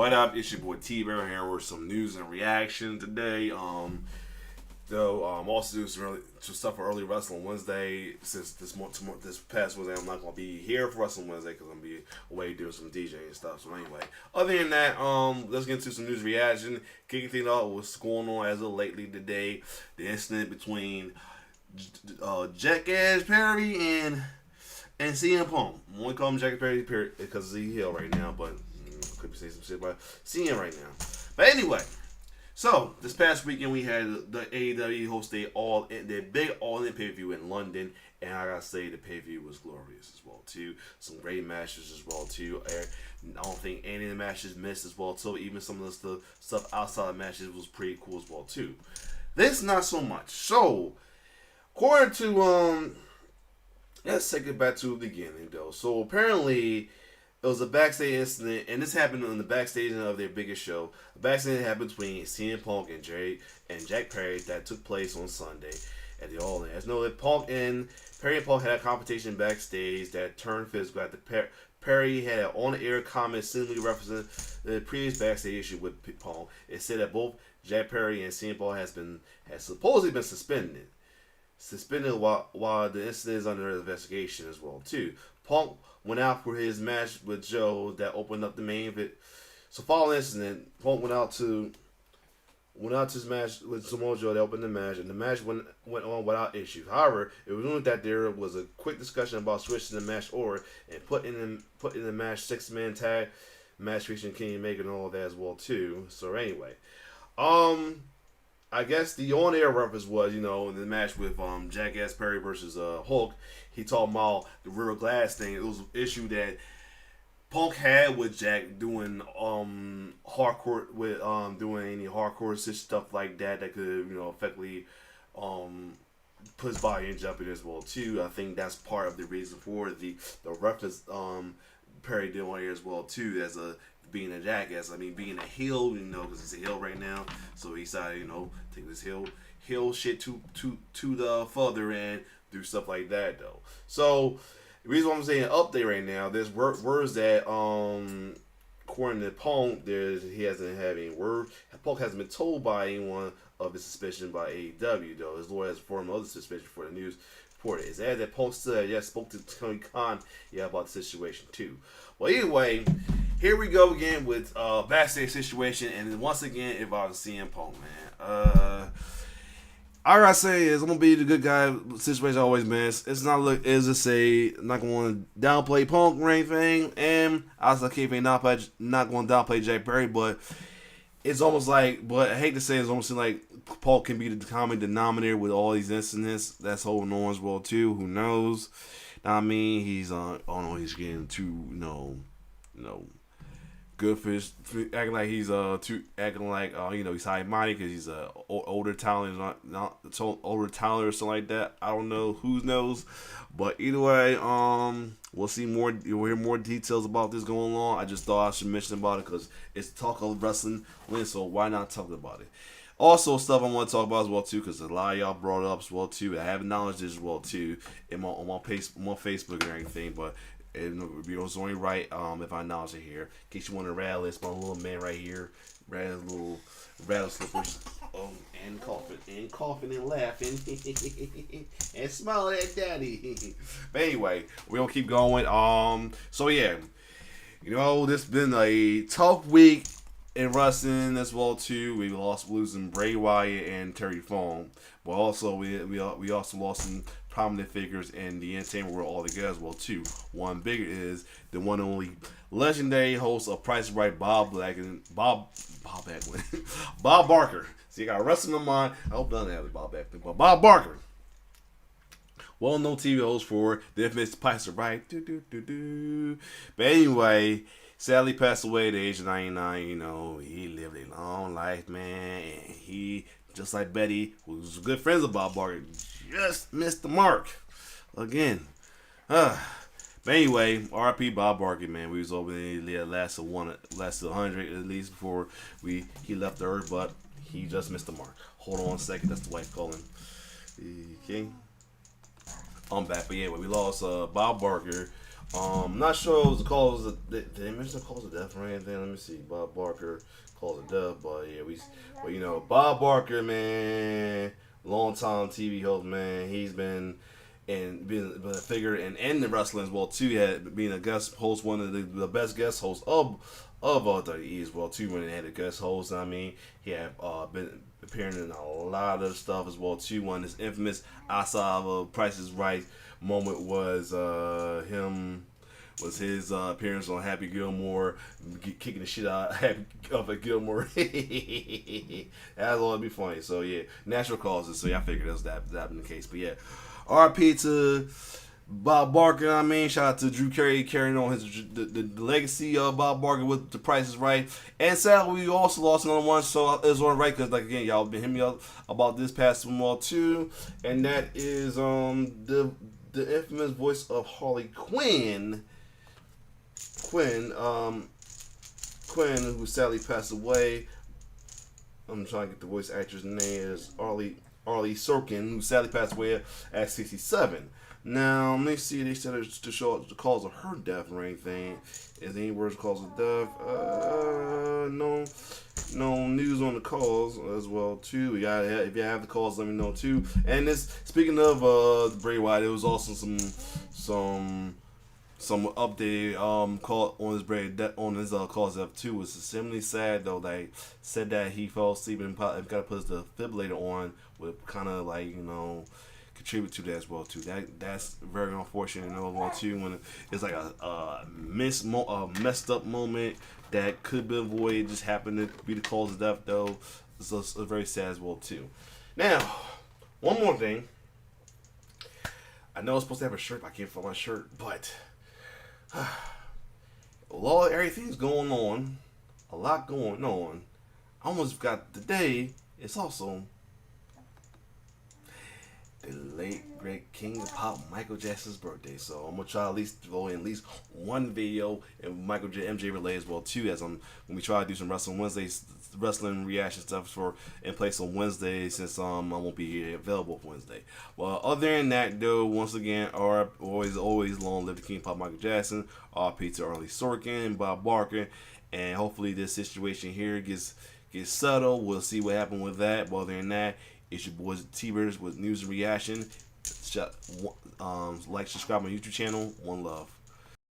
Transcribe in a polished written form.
What up? It's your boy T-Bear here with some news and reaction today. Also doing some stuff for early wrestling Wednesday. Since this past Wednesday, I'm not gonna be here for Wrestling Wednesday because I'm gonna be away doing some DJing and stuff. So anyway, other than that, let's get into some news reaction. Kicking things off, what's going on as of lately today? The incident between Jackass Perry and CM Punk. I'm only call him Jackass Perry because he's heel right now, but could be saying some shit about CM right now. But anyway. So, this past weekend we had the AEW host their big all-in pay-per-view in London, and I gotta say the pay-per-view was glorious as well too. Some great matches as well too. I don't think any of the matches missed as well too. Even some of the stuff outside the matches was pretty cool as well too. This not so much. So, according to let's take it back to the beginning though. So apparently, it was a backstage incident, and this happened on the backstage of their biggest show. A backstage happened between CM Punk and Jack Perry that took place on Sunday at the All In. As noted, Perry and Punk had a competition backstage that turned physical after Perry had an on-air comment similarly referencing the previous backstage issue with Punk. It said that both Jack Perry and CM Punk has supposedly been suspended while the incident is under investigation as well too. Punk went out for his match with Joe that opened up the main event. So following the incident, Punk went out to his match with Samoa Joe that opened the match, and the match went on without issues. However, it was rumored that there was a quick discussion about switching the match order and putting in the match 6-man tag match featuring Kenny Omega and all of that as well too. So anyway, I guess the on-air reference was, the match with Jackass Perry versus Hulk. He talked about the real glass thing. It was an issue that Punk had with Jack doing hardcore doing any hardcore stuff like that could effectively put his body in jeopardy as well too. I think that's part of the reason for the reference Perry did on here as well too, as being a jackass. I mean, being a heel, because he's a heel right now. So he decided, take this heel shit to the further end, do stuff like that though. So the reason why I'm saying update right now, there's words that according to Punk, he hasn't had any word. Punk hasn't been told by anyone of his suspicion by AEW though. His lawyer has informed other suspicion for the news reported. It's added that Punk said spoke to Tony Khan about the situation too. Well, anyway, here we go again with backstage situation, and once again involving CM Punk, man. All I gotta say is I'm gonna be the good guy situation I always been. It's not I'm not gonna downplay Punk or anything, and I also keep not gonna downplay Jack Perry, but it's almost like, but I hate to say it's almost like Punk can be the common denominator with all these incidents that's holding on as well too. Who knows? I mean, he's he's getting too good for his, acting like he's he's high minded because he's a older talent, not older talent or something like that. I don't know, who knows, but either way, we'll see more. You'll hear more details about this going on. I just thought I should mention about it because it's talk of wrestling, so why not talk about it? Also, stuff I want to talk about as well too, because a lot of y'all brought it up as well too. I have acknowledged this as well too on my Facebook and everything, but it was only right if I acknowledge it here. In case you want to rattle, it's my little man right here, rattle slippers, and coughing and laughing and smiling at daddy. But anyway, we're gonna keep going. So yeah, this been a tough week in wrestling as well too. We losing Bray Wyatt and Terry Funk, but also we also lost some prominent figures in the entertainment world altogether as well too. One bigger is the one and only legendary host of Price is Right, Bob Barker. See, I got wrestling in mind. I hope none of that was Bob Blackman, but Bob Barker, well-known TV host for the infamous Price is Right. But anyway, sadly passed away at the age of 99. He lived a long life, man. And he, just like Betty, who was good friends with Bob Barker, just missed the mark again. But anyway, R.I.P. Bob Barker, man. We was over there. He lasted 100 at least before he left the earth, but he just missed the mark. Hold on a second. That's the wife calling. Okay. I'm back. But anyway, we lost Bob Barker Not sure it was the cause of did they mention the cause of death or anything? Let me see. Bob Barker cause of death, but yeah, but Bob Barker, man, long time TV host, man. He's been been a figure and the wrestling as well too. He had being a guest host, one of the best guest hosts of WWE as well too. When they had a guest host, I mean, he had been appearing in a lot of stuff as well too. One of his infamous outside of Price is Right moment was his appearance on Happy Gilmore, kicking the shit out of a Gilmore. That's all be funny. So yeah, natural causes. So yeah, I figured that been the case. But yeah, RP to Bob Barker. I mean, shout out to Drew Carey carrying on the legacy of Bob Barker with The Price is Right. And sadly, we also lost another one, so it's all right because, like, again, y'all been hitting me up about this past one more too, and that is the infamous voice of Harley Quinn. Quinn, who sadly passed away. I'm trying to get the voice actress name. Is Arlie Sorkin, who sadly passed away at 67. Now, let me see. They said it's to show the cause of her death or anything. Is there any words cause of death? No news on the cause as well too. If you have the cause, let me know too. And this, speaking of Bray Wyatt, there was also some update call on his cause of too. Was extremely sad though. Like, said that he fell asleep and got to put his defibrillator on, would kind of like contribute to that as well too. That's very unfortunate as well too, when it's like a messed up moment that could be avoided, just happened to be the cause of death though. So it's very sad as well too. Now, one more thing. I know I was supposed to have a shirt, but I can't find my shirt. But a lot, everything's going on, a lot going on. I almost forgot today. It's also the late great King of Pop Michael Jackson's birthday, so I'm gonna try at least throw in at least one video and MJ relay as well too, as when we try to do some wrestling reaction stuff in place on Wednesday, since I won't be available for Wednesday. Well, other than that though, once again, always long live the King of Pop Michael Jackson. RP to Arlie Sorkin and Bob Barker, and hopefully this situation here gets settled. We'll see what happens with that. But other than that, it's your boys T-Birds with news and reaction. Like, subscribe my YouTube channel. One love.